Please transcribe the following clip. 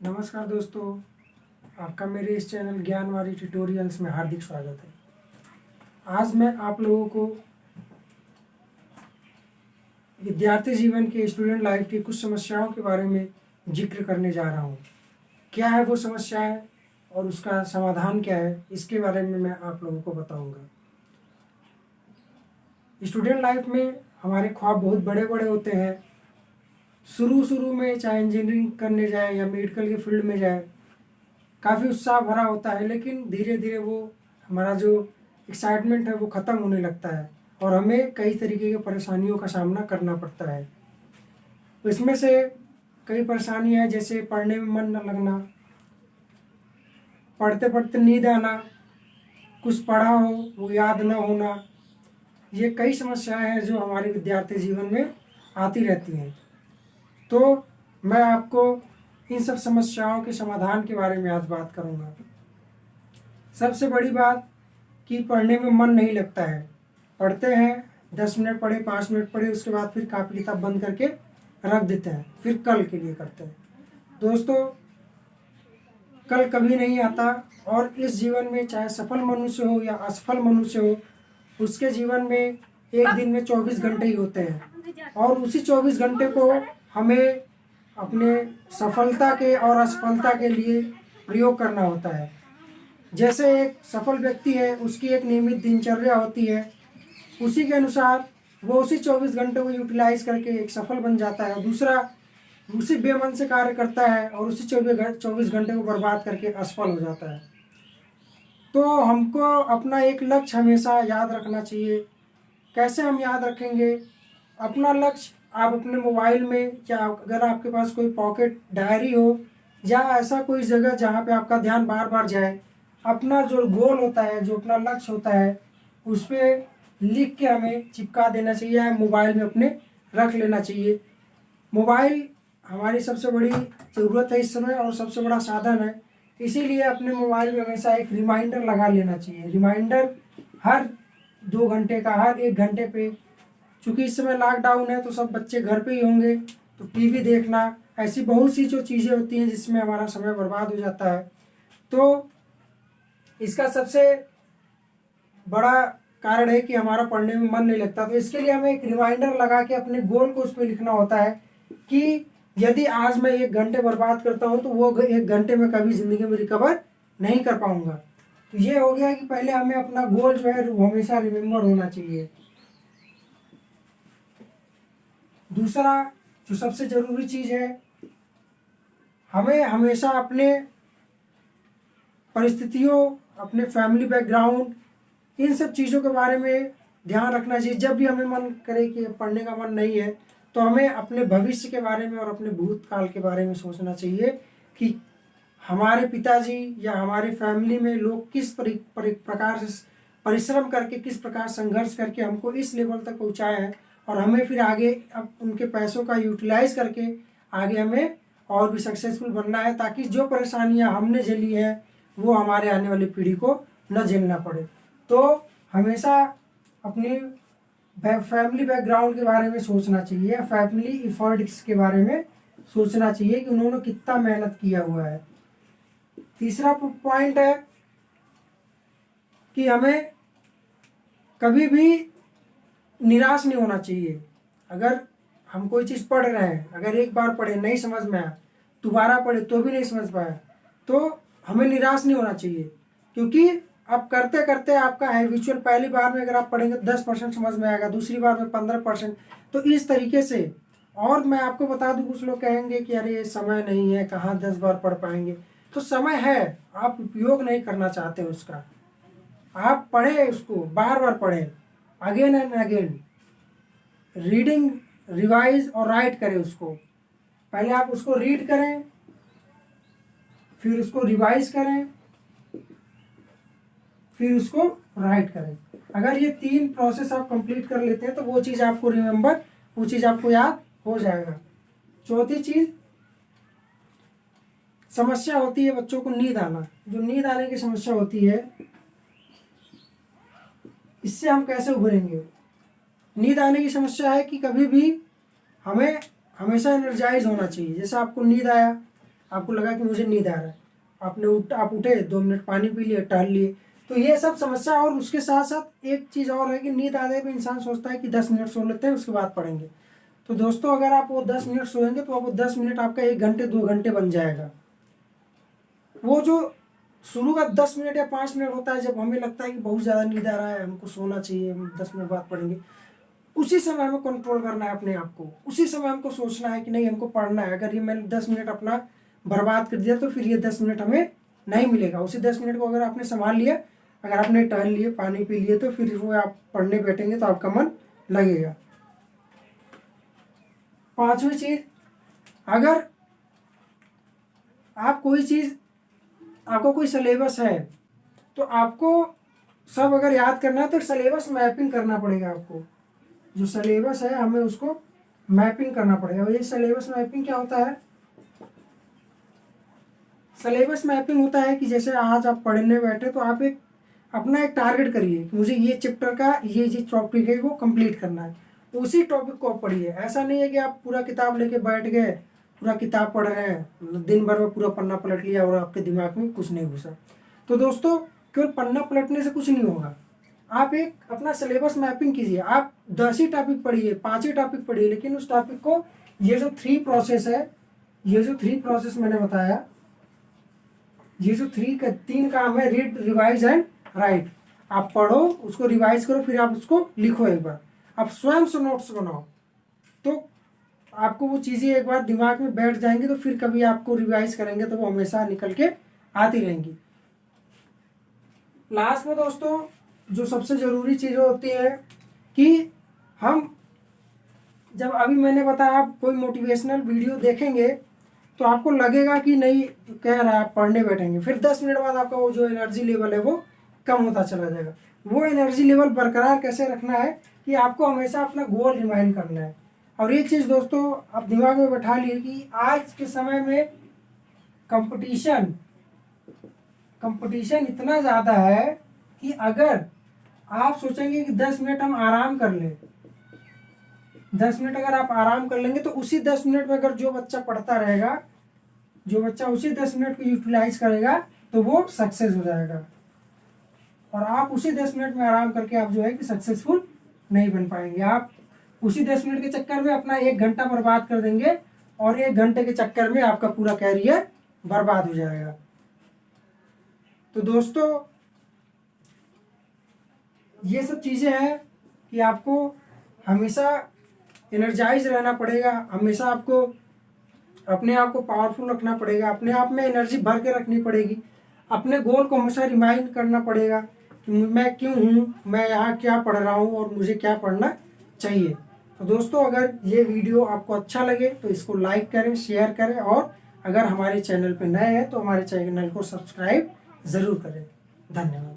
नमस्कार दोस्तों, आपका मेरे इस चैनल ज्ञानवारी ट्यूटोरियल्स में हार्दिक स्वागत है। आज मैं आप लोगों को विद्यार्थी जीवन के स्टूडेंट लाइफ की कुछ समस्याओं के बारे में जिक्र करने जा रहा हूँ। क्या है वो समस्याएं और उसका समाधान क्या है, इसके बारे में मैं आप लोगों को बताऊँगा। स्टूडेंट लाइफ में हमारे ख्वाब बहुत बड़े बड़े होते हैं। शुरू में चाहे इंजीनियरिंग करने जाए या मेडिकल के फील्ड में जाए, काफ़ी उत्साह भरा होता है, लेकिन धीरे धीरे वो हमारा जो एक्साइटमेंट है वो ख़त्म होने लगता है और हमें कई तरीके की परेशानियों का सामना करना पड़ता है। तो इसमें से कई परेशानियाँ हैं, जैसे पढ़ने में मन न लगना, पढ़ते पढ़ते नींद आना, कुछ पढ़ा हो वो याद न होना। ये कई समस्याएं हैं जो हमारे विद्यार्थी जीवन में आती रहती हैं। तो मैं आपको इन सब समस्याओं के समाधान के बारे में आज बात करूंगा। सबसे बड़ी बात कि पढ़ने में मन नहीं लगता है। पढ़ते हैं, 10 मिनट पढ़े, 5 मिनट पढ़े, उसके बाद फिर कापी किताब बंद करके रख देते हैं, फिर कल के लिए करते हैं। दोस्तों, कल कभी नहीं आता और इस जीवन में चाहे सफल मनुष्य हो या असफल मनुष्य हो, उसके जीवन में एक दिन में 24 घंटे ही होते हैं और उसी 24 घंटे को हमें अपने सफलता के और असफलता के लिए प्रयोग करना होता है। जैसे एक सफल व्यक्ति है, उसकी एक नियमित दिनचर्या होती है, उसी के अनुसार वो उसी 24 घंटे को यूटिलाइज करके एक सफल बन जाता है। दूसरा उसी बेमन से कार्य करता है और उसी 24 घंटे को बर्बाद करके असफल हो जाता है। तो हमको अपना एक लक्ष्य हमेशा याद रखना चाहिए। कैसे हम याद रखेंगे अपना लक्ष्य? आप अपने मोबाइल में, या अगर आपके पास कोई पॉकेट डायरी हो या ऐसा कोई जगह जहाँ पे आपका ध्यान बार बार जाए, अपना जो गोल होता है, जो अपना लक्ष्य होता है, उस पर लिख के हमें चिपका देना चाहिए या मोबाइल में अपने रख लेना चाहिए। मोबाइल हमारी सबसे बड़ी ज़रूरत है इस समय और सबसे बड़ा साधन है, इसीलिए अपने मोबाइल में हमेशा एक रिमाइंडर लगा लेना चाहिए। रिमाइंडर हर 2 घंटे का, हर 1 घंटे पे। चूँकि इस समय लॉकडाउन है तो सब बच्चे घर पे ही होंगे, तो टीवी देखना, ऐसी बहुत सी जो चीज़ें होती हैं जिसमें हमारा समय बर्बाद हो जाता है। तो इसका सबसे बड़ा कारण है कि हमारा पढ़ने में मन नहीं लगता। तो इसके लिए हमें एक रिमाइंडर लगा के अपने गोल को उस पर लिखना होता है कि यदि आज मैं 1 घंटे बर्बाद करता हूँ तो वो 1 घंटे में कभी ज़िंदगी में रिकवर नहीं कर पाऊँगा। तो ये हो गया कि पहले हमें अपना गोल जो है वो हमेशा रिमेम्बर होना चाहिए। दूसरा जो सबसे ज़रूरी चीज़ है, हमें हमेशा अपने परिस्थितियों, अपने फैमिली बैकग्राउंड, इन सब चीज़ों के बारे में ध्यान रखना चाहिए। जब भी हमें मन करे कि पढ़ने का मन नहीं है, तो हमें अपने भविष्य के बारे में और अपने भूतकाल के बारे में सोचना चाहिए कि हमारे पिताजी या हमारे फैमिली में लोग किस प्रकार से परिश्रम करके, किस प्रकार संघर्ष करके हमको इस लेवल तक पहुँचाए हैं और हमें फिर आगे अब उनके पैसों का यूटिलाइज करके आगे हमें और भी सक्सेसफुल बनना है, ताकि जो परेशानियां हमने झेली हैं वो हमारे आने वाली पीढ़ी को न झेलना पड़े। तो हमेशा अपनी फैमिली बैकग्राउंड के बारे में सोचना चाहिए, फैमिली इफर्ट्स के बारे में सोचना चाहिए कि उन्होंने कितना मेहनत किया हुआ है। तीसरा पॉइंट है कि हमें कभी भी निराश नहीं होना चाहिए। अगर हम कोई चीज़ पढ़ रहे हैं, अगर एक बार पढ़े नहीं समझ में आया, दोबारा पढ़े तो भी नहीं समझ पाया, तो हमें निराश नहीं होना चाहिए, क्योंकि अब करते करते आपका हैबिचुअल, पहली बार में अगर आप पढ़ेंगे 10% समझ में आएगा, दूसरी बार में 15%, तो इस तरीके से। और मैं आपको बता दूं, कुछ लोग कहेंगे कि अरे समय नहीं है, कहाँ 10 बार पढ़ पाएंगे। तो समय है, आप उपयोग नहीं करना चाहते उसका। आप पढ़ें, उसको बार बार पढ़ें, again and again. Reading, revise और राइट करें उसको। पहले आप उसको रीड करें, फिर उसको रिवाइज करें, फिर उसको राइट करें। अगर ये 3 प्रोसेस आप कंप्लीट कर लेते हैं तो वो चीज़ आपको रिमेंबर, वो चीज़ आपको याद हो जाएगा। चौथी चीज़, समस्या होती है बच्चों को नींद आना। जो नींद आने की समस्या होती है, इससे हम कैसे उभरेंगे? नींद आने की समस्या है कि कभी भी हमें हमेशा एनर्जाइज होना चाहिए। जैसे आपको नींद आया, आपको लगा कि मुझे नींद आ रहा है, आप उठे, 2 मिनट पानी पी लिए, टहल लिए, तो ये सब समस्या। और उसके साथ साथ एक चीज़ और है कि नींद आने पे इंसान सोचता है कि 10 मिनट सो लेते हैं उसके बाद पढ़ेंगे। तो दोस्तों अगर आप वो 10 मिनट सोएंगे तो वो 10 मिनट आपका 1 घंटे 2 घंटे बन जाएगा। वो जो शुरू का 10 मिनट या 5 मिनट होता है जब हमें लगता है कि बहुत ज़्यादा नींद आ रहा है, हमको सोना चाहिए, हम 10 मिनट बाद पढ़ेंगे, उसी समय हमें कंट्रोल करना है अपने आप को। उसी समय हमको सोचना है कि नहीं, हमको पढ़ना है। अगर ये मैंने 10 मिनट अपना बर्बाद कर दिया तो फिर ये 10 मिनट हमें नहीं मिलेगा। उसी 10 मिनट को अगर आपने संभाल लिया, अगर आपने टहल लिए, पानी पी लिए, तो फिर वो आप पढ़ने बैठेंगे तो आपका मन लगेगा। 5वीं चीज़, अगर आप कोई चीज़, आपको कोई सिलेबस है तो आपको सब अगर याद करना है तो सिलेबस मैपिंग करना पड़ेगा। आपको जो सिलेबस है हमें उसको मैपिंग करना पड़ेगा। और ये सिलेबस मैपिंग क्या होता है? सिलेबस मैपिंग होता है कि जैसे आज आप पढ़ने बैठे तो आप अपना एक टारगेट करिए कि मुझे ये चैप्टर का ये टॉपिक है वो कंप्लीट करना है, तो उसी टॉपिक को आप पढ़िए। ऐसा नहीं है कि आप पूरा किताब लेके बैठ गए, पूरा किताब पढ़ रहे हैं, दिन भर में पूरा पन्ना पलट लिया और आपके दिमाग में कुछ नहीं घुसा। तो दोस्तों केवल पन्ना पलटने से कुछ नहीं होगा। आप एक अपना सिलेबस मैपिंग कीजिए। आप 10 ही टॉपिक पढ़िए, 5 ही टॉपिक पढ़िए, लेकिन उस टॉपिक को, ये जो 3 प्रोसेस है, ये जो 3 प्रोसेस मैंने बताया, ये जो 3 काम है, रीड, रिवाइज एंड राइट। आप पढ़ो, उसको रिवाइज करो, फिर आप उसको लिखो एक बार, आप स्वयं से नोट्स बनाओ, तो आपको वो चीज़ें एक बार दिमाग में बैठ जाएंगी, तो फिर कभी आपको रिवाइज करेंगे तो वो हमेशा निकल के आती रहेंगी। लास्ट में दोस्तों जो सबसे ज़रूरी चीज़ें होती है कि हम जब, अभी मैंने बताया, आप कोई मोटिवेशनल वीडियो देखेंगे तो आपको लगेगा कि नहीं कह रहा है, आप पढ़ने बैठेंगे, फिर 10 मिनट बाद आपका वो जो एनर्जी लेवल है वो कम होता चला जाएगा। वो एनर्जी लेवल बरकरार कैसे रखना है कि आपको हमेशा अपना गोल रिमाइंड करना है। और एक चीज़ दोस्तों आप दिमाग में बैठा लिए कि आज के समय में कंपटीशन इतना ज़्यादा है कि अगर आप सोचेंगे कि 10 मिनट हम आराम कर लें, 10 मिनट अगर आप आराम कर लेंगे, तो उसी 10 मिनट में अगर जो बच्चा पढ़ता रहेगा, जो बच्चा उसी 10 मिनट को यूटिलाइज करेगा, तो वो सक्सेस हो जाएगा। और आप उसी 10 मिनट में आराम करके आप जो है कि सक्सेसफुल नहीं बन पाएंगे। आप उसी 10 मिनट के चक्कर में अपना 1 घंटा बर्बाद कर देंगे, और 1 घंटे के चक्कर में आपका पूरा कैरियर बर्बाद हो जाएगा। तो दोस्तों ये सब चीज़ें हैं कि आपको हमेशा एनर्जाइज रहना पड़ेगा, हमेशा आपको अपने आप को पावरफुल रखना पड़ेगा, अपने आप में एनर्जी भर के रखनी पड़ेगी, अपने गोल को हमेशा रिमाइंड करना पड़ेगा कि मैं क्यों हूँ, मैं यहाँ क्या पढ़ रहा हूँ और मुझे क्या पढ़ना चाहिए। तो दोस्तों अगर ये वीडियो आपको अच्छा लगे तो इसको लाइक करें, शेयर करें, और अगर हमारे चैनल पर नए हैं तो हमारे चैनल को सब्सक्राइब ज़रूर करें। धन्यवाद।